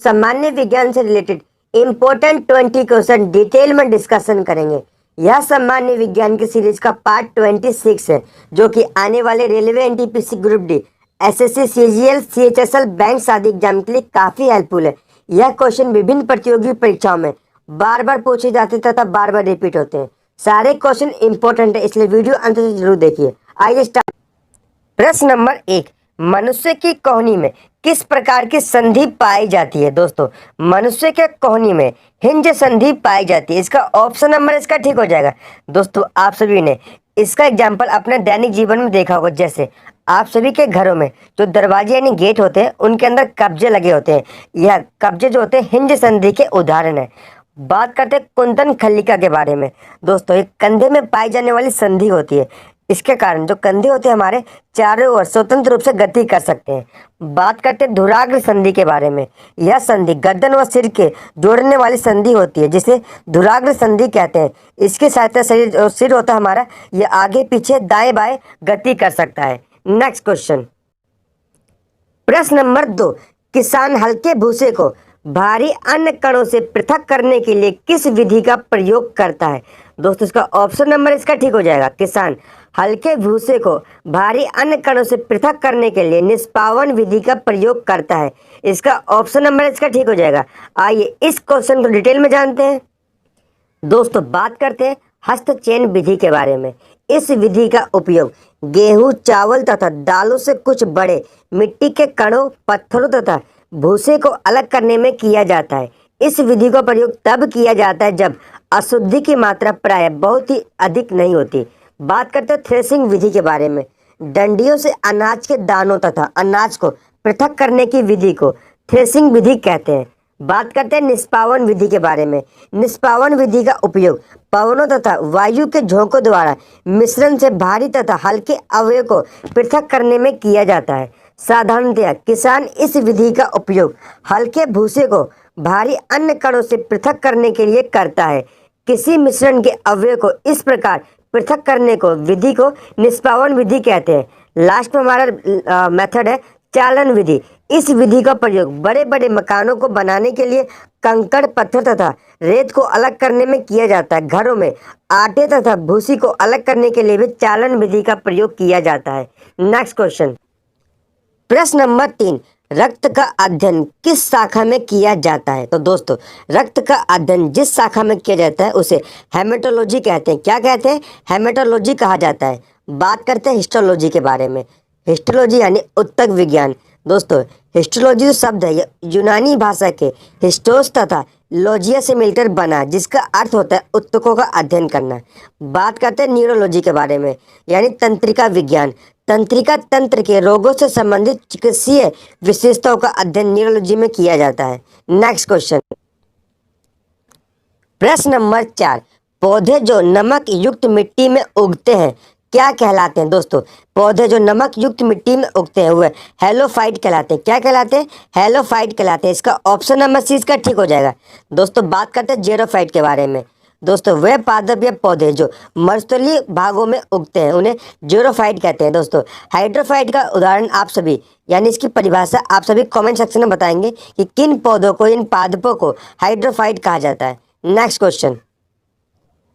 सामान्य विज्ञान से रिलेटेड इम्पोर्टेंट 20 क्वेश्चन डिटेल में डिस्कशन करेंगे। यह सामान्य विज्ञान की सीरीज का पार्ट 26 है, जो कि आने वाले railway, NTPC, group D, SSC, CGL, CHSL, bank आदि एग्जाम के लिए काफी हेल्पफुल है। यह क्वेश्चन विभिन्न प्रतियोगी परीक्षाओं में बार बार पूछे जाते तथा बार बार रिपीट होते हैं। सारे क्वेश्चन इंपॉर्टेंट है, इसलिए वीडियो अंत तक जरूर देखिए। आइए स्टार्ट। प्रश्न नंबर 1, मनुष्य की कोहनी में किस प्रकार की संधि पाई जाती है? दोस्तों, मनुष्य के कोहनी में हिंज संधि पाई जाती है। इसका ऑप्शन नंबर इसका ठीक हो जाएगा। दोस्तों, आप सभी ने इसका एग्जाम्पल अपने दैनिक जीवन में देखा होगा। जैसे आप सभी के घरों में जो दरवाजे यानी गेट होते हैं, उनके अंदर कब्जे लगे होते हैं। यह कब्जे जो होते हैं हिंज संधि के उदाहरण है। बात करते हैं कुंदन खल्लिका के बारे में। दोस्तों, एक कंधे में पाई जाने वाली संधि होती है। इसके कारण जो कंधे होते हैं हमारे चारों ओर स्वतंत्र रूप से गति कर सकते हैं। बात करते हैं धुराग्र संधि के बारे में। यह संधि गर्दन व सिर के जोड़ने वाली संधि होती है, जिसे धुराग्र संधि कहते हैं। इसकी सहायता शरीर सिर होता है हमारा, यह आगे पीछे दाएं बाएं गति कर सकता है। नेक्स्ट क्वेश्चन, प्रश्न नंबर 2, किसान हल्के भूसे को भारी अन्य कणों से पृथक करने के लिए किस विधि का प्रयोग करता है? दोस्तों, इसका ऑप्शन नंबर इसका ठीक हो जाएगा। किसान हल्के भूसे को भारी अन्य कणों से पृथक करने के लिए निष्पावन विधि का प्रयोग करता है। इसका ऑप्शन नंबर इसका ठीक हो जाएगा। आइए इस क्वेश्चन को डिटेल में जानते हैं। दोस्तों, बात करते हैं हस्तचयन विधि के बारे में। इस विधि का उपयोग गेहूं, चावल तथा दालों से कुछ बड़े मिट्टी के कणों, पत्थरों तथा भूसे को अलग करने में किया जाता है। इस विधि का प्रयोग तब किया जाता है जब अशुद्धि की मात्रा प्राय बहुत ही अधिक नहीं होती। बात करते हैं थ्रेसिंग विधि के बारे में। डंडियों से अनाज के दानों तथा अनाज को पृथक करने की विधि को थ्रेसिंग विधि कहते हैं। बात करते हैं निष्पावन विधि के बारे में। निष्पावन विधि का उपयोग पवनों तथा वायु के झोंकों द्वारा मिश्रण से भारी तथा हल्के अवयव को पृथक करने में किया जाता है। साधारणतया किसान इस विधि का उपयोग हल्के भूसे को भारी अन्य कणों से पृथक करने के लिए करता है। किसी मिश्रण के अवयव को इस प्रकार पृथक करने को विधि को निष्पावन विधि कहते हैं। लास्ट में हमारा मेथड है चालन विधि। इस विधि का प्रयोग बड़े बड़े मकानों को बनाने के लिए कंकड़, पत्थर तथा रेत को अलग करने में किया जाता है। घरों में आटे तथा भूसी को अलग करने के लिए भी चालन विधि का प्रयोग किया जाता है। नेक्स्ट क्वेश्चन, प्रश्न नंबर 3, रक्त का अध्ययन किस शाखा में किया जाता है? तो दोस्तों, रक्त का अध्ययन जिस शाखा में किया जाता है उसे हेमेटोलॉजी कहते हैं। क्या कहते हैं? हेमेटोलॉजी कहा जाता है। बात करते हैं हिस्टोलॉजी के बारे में। हिस्टोलॉजी यानी ऊतक विज्ञान। दोस्तों, हिस्टोलॉजी जो शब्द है, यूनानी भाषा के हिस्टोस तथा लॉजिया से मिलकर बना, जिसका अर्थ होता है ऊतकों का अध्ययन करना। बात करते हैं न्यूरोलॉजी के बारे में, यानी तंत्रिका विज्ञान। तंत्रिका तंत्र के रोगों से संबंधित चिकित्सीय विशेषताओं का अध्ययन न्यूरोलॉजी में किया जाता है। नेक्स्ट क्वेश्चन, प्रश्न नंबर 4, पौधे जो नमक युक्त मिट्टी में उगते हैं क्या कहलाते हैं? दोस्तों, पौधे जो नमक युक्त मिट्टी में उगते हैं वह हेलोफाइट कहलाते हैं। क्या कहलाते हैं? हेलोफाइट कहलाते हैं। इसका ऑप्शन नंबर सी इसका ठीक हो जाएगा। दोस्तों, बात करते हैं जेरोफाइट के बारे में। दोस्तों, वे पादप या पौधे जो मरुस्थलीय भागों में उगते हैं उन्हें जेरोफाइट कहते हैं। दोस्तों, हाइड्रोफाइट का उदाहरण आप सभी, यानी इसकी परिभाषा आप सभी कमेंट सेक्शन में बताएंगे कि किन पौधों को, इन पादपों को हाइड्रोफाइट कहा जाता है। नेक्स्ट क्वेश्चन,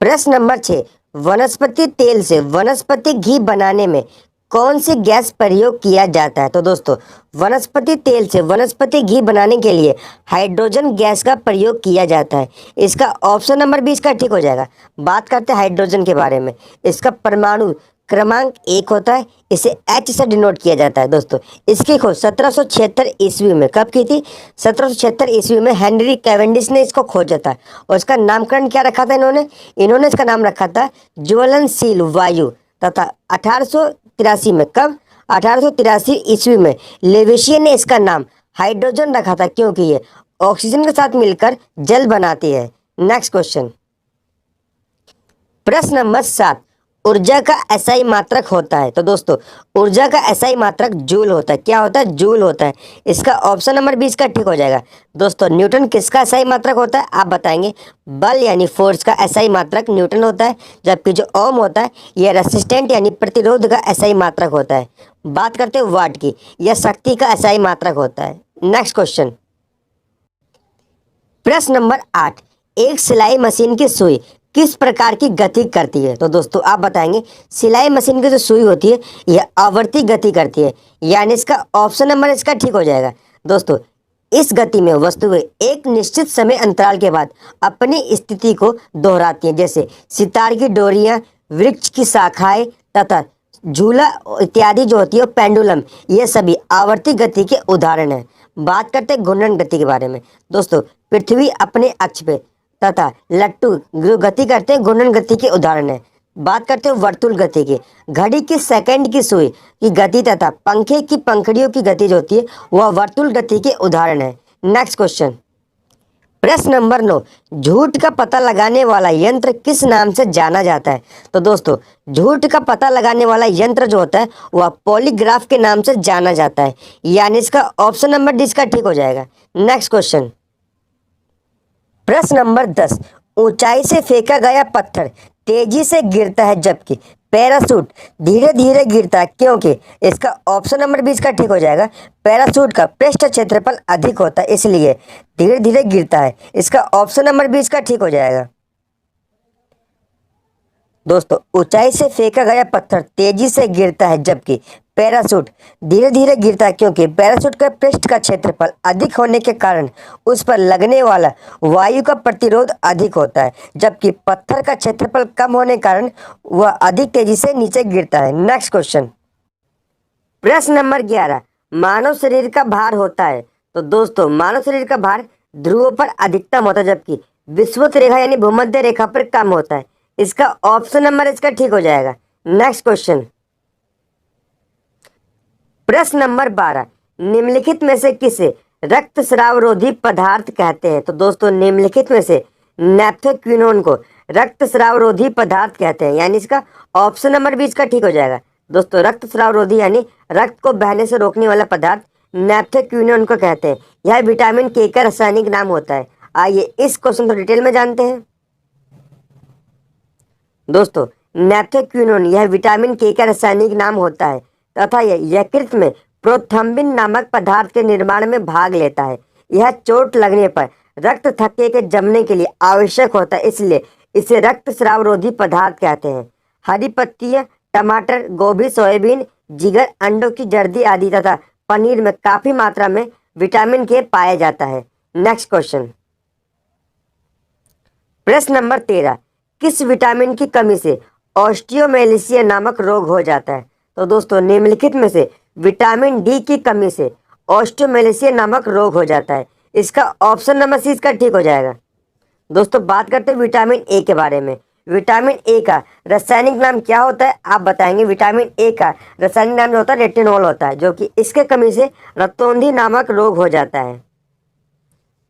प्रश्न नंबर 6, वनस्पति तेल से वनस्पति घी बनाने में कौन सी गैस प्रयोग किया जाता है? तो दोस्तों, वनस्पति तेल से वनस्पति घी बनाने के लिए हाइड्रोजन गैस का प्रयोग किया जाता है। इसका ऑप्शन नंबर 20 का ठीक हो जाएगा। बात करते हैं हाइड्रोजन के बारे में। इसका परमाणु क्रमांक 1 होता है। इसे H से डिनोट किया जाता है। दोस्तों, इसकी खोज 1776 ईस्वी में कब की थी? 1776 ईस्वी में हेनरी कैवेंडिश ने इसको खोजा था। और इसका नामकरण क्या रखा था इन्होंने इसका नाम रखा था ज्वलनशील वायु। तथा 1883 में, कब? 1883 ईस्वी में लेवेशियर ने इसका नाम हाइड्रोजन रखा था, क्योंकि ये ऑक्सीजन के साथ मिलकर जल बनाती है। नेक्स्ट क्वेश्चन, प्रश्न नंबर 7, ऊर्जा का एसआई मात्रक होता है? तो दोस्तों, ऊर्जा का एसआई मात्रक जूल होता है। क्या होता है? जूल होता है। इसका ऑप्शन नंबर 20 का ठीक हो जाएगा। दोस्तों, न्यूटन किसका एसआई मात्रक होता है? आप बताएंगे। बल यानी फोर्स का एसआई मात्रक न्यूटन होता है, जबकि जो ओम होता है यह रेसिस्टेंट यानी प्रतिरोध का एसआई मात्रक होता है। बात करते हैं वाट की, यह शक्ति का एसआई मात्रक होता है। नेक्स्ट क्वेश्चन, प्रश्न नंबर 8, एक सिलाई मशीन की सुई किस प्रकार की गति करती है? तो दोस्तों आप बताएंगे सिलाई मशीन की जो सुई होती है यह आवर्ती गति करती है, यानी इसका ऑप्शन नंबर इसका ठीक हो जाएगा। दोस्तों इस गति में वस्तुएं एक निश्चित समय अंतराल के बाद अपनी स्थिति को दोहराती हैं, जैसे सितार की डोरियां, वृक्ष की शाखाएं तथा झूला इत्यादि जो होती है पेंडुलम, ये सभी आवर्ती गति के उदाहरण हैं। बात करते हैं घूर्णन गति के बारे में। दोस्तों पृथ्वी अपने अक्ष पे तथा लट्टू जो गति करते हैं घूर्णन गति के उदाहरण है। बात करते हैं वर्तुल गति की। घड़ी की सेकंड की सुई की गति तथा पंखे की पंखड़ियों की गति जो होती है वह वर्तुल गति के उदाहरण है। नेक्स्ट क्वेश्चन, प्रश्न नंबर 9, झूठ का पता लगाने वाला यंत्र किस नाम से जाना जाता है? तो दोस्तों झूठ का पता लगाने वाला यंत्र जो होता है वह पॉलीग्राफ के नाम से जाना जाता है, यानी इसका ऑप्शन नंबर डी इसका ठीक हो जाएगा। नेक्स्ट क्वेश्चन, प्रश्न नंबर 10, ऊंचाई से फेंका गया पत्थर तेजी से गिरता है जबकि पैराशूट धीरे धीरे गिरता है, क्योंकि इसका ऑप्शन नंबर 20 का ठीक हो जाएगा। पैराशूट का पृष्ठ क्षेत्रफल अधिक होता है इसलिए धीरे धीरे गिरता है, इसका ऑप्शन नंबर 20 का ठीक हो जाएगा। दोस्तों ऊंचाई से फेंका गया पत्थर तेजी से गिरता है जबकि पैराशूट धीरे धीरे गिरता है, क्योंकि पैराशूट का पृष्ठ का क्षेत्रफल अधिक होने के कारण उस पर लगने वाला वायु का प्रतिरोध अधिक होता है, जबकि पत्थर का क्षेत्रफल कम होने के कारण वह अधिक तेजी से नीचे गिरता है। नेक्स्ट क्वेश्चन, प्रश्न नंबर 11, मानव शरीर का भार होता है। तो दोस्तों मानव शरीर का भार ध्रुवों पर अधिकतम होता है जबकि विषुवत रेखा यानी भूमध्य रेखा पर कम होता है, इसका ऑप्शन नंबर इसका ठीक हो जाएगा। नेक्स्ट क्वेश्चन, प्रश्न नंबर 12, निम्नलिखित में से किसे रक्तस्रावरोधी पदार्थ कहते हैं? तो दोस्तों निम्नलिखित में से नैप्थोक्विनोन को रक्तस्रावरोधी पदार्थ कहते हैं, यानी इसका ऑप्शन नंबर 20 का ठीक हो जाएगा। दोस्तों रक्तस्रावरोधी यानी रक्त को बहने से रोकने वाला पदार्थ नैप्थोक्विनोन को कहते हैं। यह विटामिन के का रासायनिक नाम होता है। आइए इस क्वेश्चन को डिटेल में जानते हैं। दोस्तों नैप्थोक्विनोन यह विटामिन के का रासायनिक नाम होता है तथा यह यकृत में प्रोथ्रम्बिन नामक पदार्थ के निर्माण में भाग लेता है। यह चोट लगने पर रक्त थक्के के जमने के लिए आवश्यक होता है, इसलिए इसे रक्तस्रावरोधी पदार्थ कहते हैं। हरी पत्तियां, टमाटर, गोभी, सोयाबीन, जिगर, अंडों की जर्दी आदि तथा पनीर में काफी मात्रा में विटामिन के पाया जाता है। नेक्स्ट क्वेश्चन, प्रश्न नंबर 13, किस विटामिन की कमी से ऑस्टियोमेलेसिया नामक रोग हो जाता है? तो दोस्तों निम्नलिखित में से विटामिन डी की कमी से ऑस्टियोमेलेसिया नामक रोग हो जाता है, इसका ऑप्शन नंबर सी इसका ठीक हो जाएगा। दोस्तों बात करते हैं विटामिन ए के बारे में। विटामिन ए का रासायनिक नाम क्या होता है आप बताएंगे? विटामिन ए का रासायनिक नाम जो होता है रेटिनॉल होता है, जो कि इसके कमी से रक्तौंधी नामक रोग हो जाता है।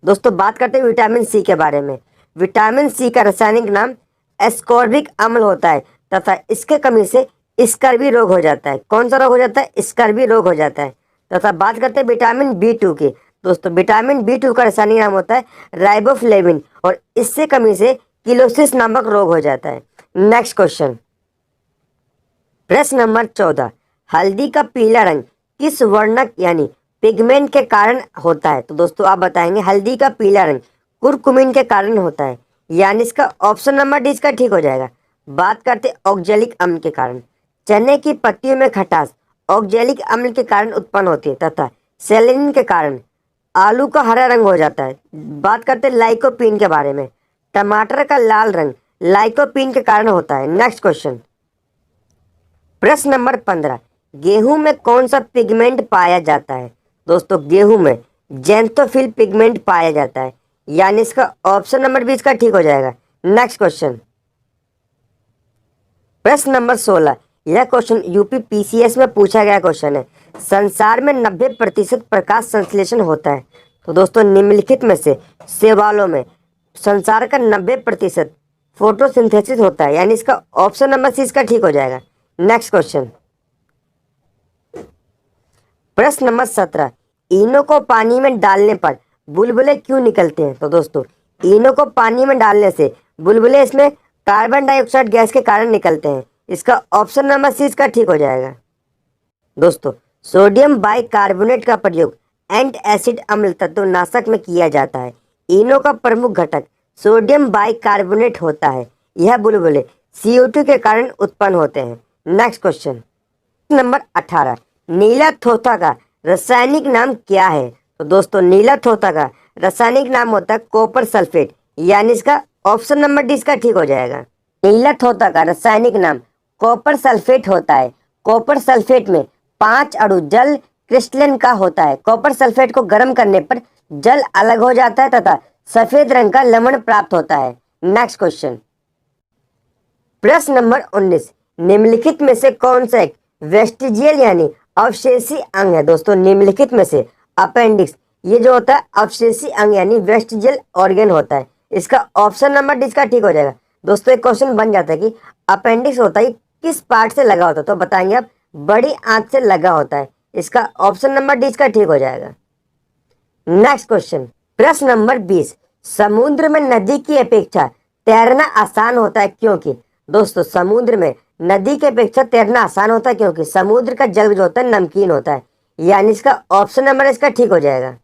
दोस्तों बात करते हैं विटामिन सी के बारे में। विटामिन सी का रासायनिक नाम एस्कॉर्बिक अम्ल होता है तथा इसके कमी से स्कर्वी रोग हो जाता है। कौन सा रोग हो जाता है? स्कर्वी रोग हो जाता है। तथा बात करते हैं विटामिन बी2 की। दोस्तों विटामिन बी2 का रासायनिक नाम होता है राइबोफ्लेविन और इससे कमी से किलोसिस नामक रोग हो जाता है। नेक्स्ट क्वेश्चन, प्रश्न नंबर 14, हल्दी का पीला रंग किस वर्णक यानी पिगमेंट के कारण होता है? तो दोस्तों आप बताएंगे हल्दी का पीला रंग कुरकुमिन के कारण होता है, यानी इसका ऑप्शन नंबर डी इसका ठीक हो जाएगा। बात करते हैं ऑक्जेलिक अम्ल के कारण। चने की पत्तियों में खटास ऑक्जेलिक अम्ल के कारण उत्पन्न होती है तथा सेलेनिन के कारण आलू का हरा रंग हो जाता है। बात करते हैं लाइकोपीन के बारे में। टमाटर का लाल रंग लाइकोपीन के कारण होता है। नेक्स्ट क्वेश्चन, प्रश्न नंबर 15, गेहूं में कौन सा पिगमेंट पाया जाता है? दोस्तों गेहूं में जेंथोफिल पिगमेंट पाया जाता है, यानी इसका ऑप्शन नंबर 20 का ठीक हो जाएगा। नेक्स्ट क्वेश्चन, प्रश्न नंबर 16, यह क्वेश्चन यूपी पीसीएस में पूछा गया क्वेश्चन है। संसार में 90% प्रकाश संश्लेषण होता है। तो दोस्तों निम्नलिखित में से शैवालों में संसार का 90% फोटोसिंथेसिस होता है, यानी इसका ऑप्शन नंबर सी इसका ठीक हो जाएगा। नेक्स्ट क्वेश्चन, प्रश्न नंबर 17, इनो को पानी में डालने पर बुलबुले क्यों निकलते हैं? तो दोस्तों इनो को पानी में डालने से बुलबुले इसमें कार्बन डाइऑक्साइड गैस के कारण निकलते हैं, इसका ऑप्शन नंबर सी इसका ठीक हो जाएगा। दोस्तों सोडियम बाइकार्बोनेट का प्रयोग एंट एसिड अम्ल तत्वनाशक में किया जाता है, इनो का प्रमुख घटक सोडियम बाइकार्बोनेट होता है। यह बुलबुले CO2 के कारण उत्पन्न होते हैं। नेक्स्ट क्वेश्चन नंबर 18, नीला थोथा का रासायनिक नाम क्या है? तो दोस्तों नीला थोथा का रासायनिक नाम होता है कॉपर सल्फेट, यानी इसका ऑप्शन नंबर डी इसका ठीक हो जाएगा। नीला थोथा का रासायनिक नाम कॉपर सल्फेट होता है। कॉपर सल्फेट में 5 अणु जल क्रिस्टलन का होता है। कॉपर सल्फेट को गर्म करने पर जल अलग हो जाता है तथा सफेद रंग का लवण प्राप्त होता है। नेक्स्ट क्वेश्चन प्रश्न नंबर 19, निम्नलिखित में से कौन सा एक वेस्टिजियल यानी अवशेषी अंग है? दोस्तों निम्नलिखित में से अपेंडिक्स ये जो होता है अवशेषी अंग यानी वेस्टिजियल ऑर्गन होता है। इसका ऑप्शन नंबर डी इसका ठीक हो जाएगा। दोस्तों एक क्वेश्चन बन जाता है कि अपेंडिक्स होता है किस पार्ट से लगा होता है? तो बताएंगे आप बड़ी आंत से लगा होता है। इसका ऑप्शन नंबर डी इसका ठीक हो जाएगा। नेक्स्ट क्वेश्चन प्रश्न नंबर 20, समुद्र में नदी की अपेक्षा तैरना आसान होता है क्योंकि? दोस्तों समुद्र में नदी की अपेक्षा तैरना आसान होता है क्योंकि समुद्र का जल जो होता है नमकीन होता है, यानी इसका ऑप्शन नंबर इसका ठीक हो जाएगा।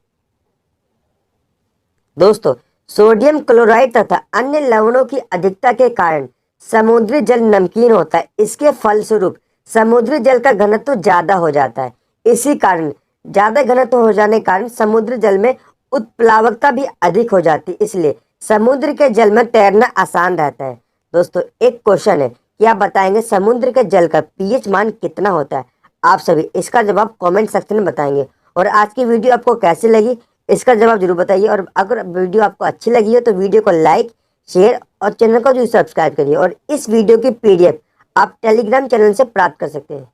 दोस्तों सोडियम क्लोराइड तथा अन्य लवणों की अधिकता के कारण समुद्री जल नमकीन होता है। इसके फलस्वरूप समुद्री जल का घनत्व ज्यादा हो जाता है। इसी कारण ज्यादा घनत्व हो जाने के कारण समुद्री जल में उत्प्लावकता भी अधिक हो जाती है, इसलिए समुद्र के जल में तैरना आसान रहता है। दोस्तों एक क्वेश्चन है कि आप बताएंगे समुद्र के जल का pH मान कितना होता है? आप सभी इसका जवाब कमेंट सेक्शन में बताएंगे। और आज की वीडियो आपको कैसी लगी इसका जवाब जरूर बताइए। और अगर वीडियो आपको अच्छी लगी हो तो वीडियो को लाइक शेयर और चैनल को जो सब्सक्राइब करिए। और इस वीडियो की PDF आप टेलीग्राम चैनल से प्राप्त कर सकते हैं।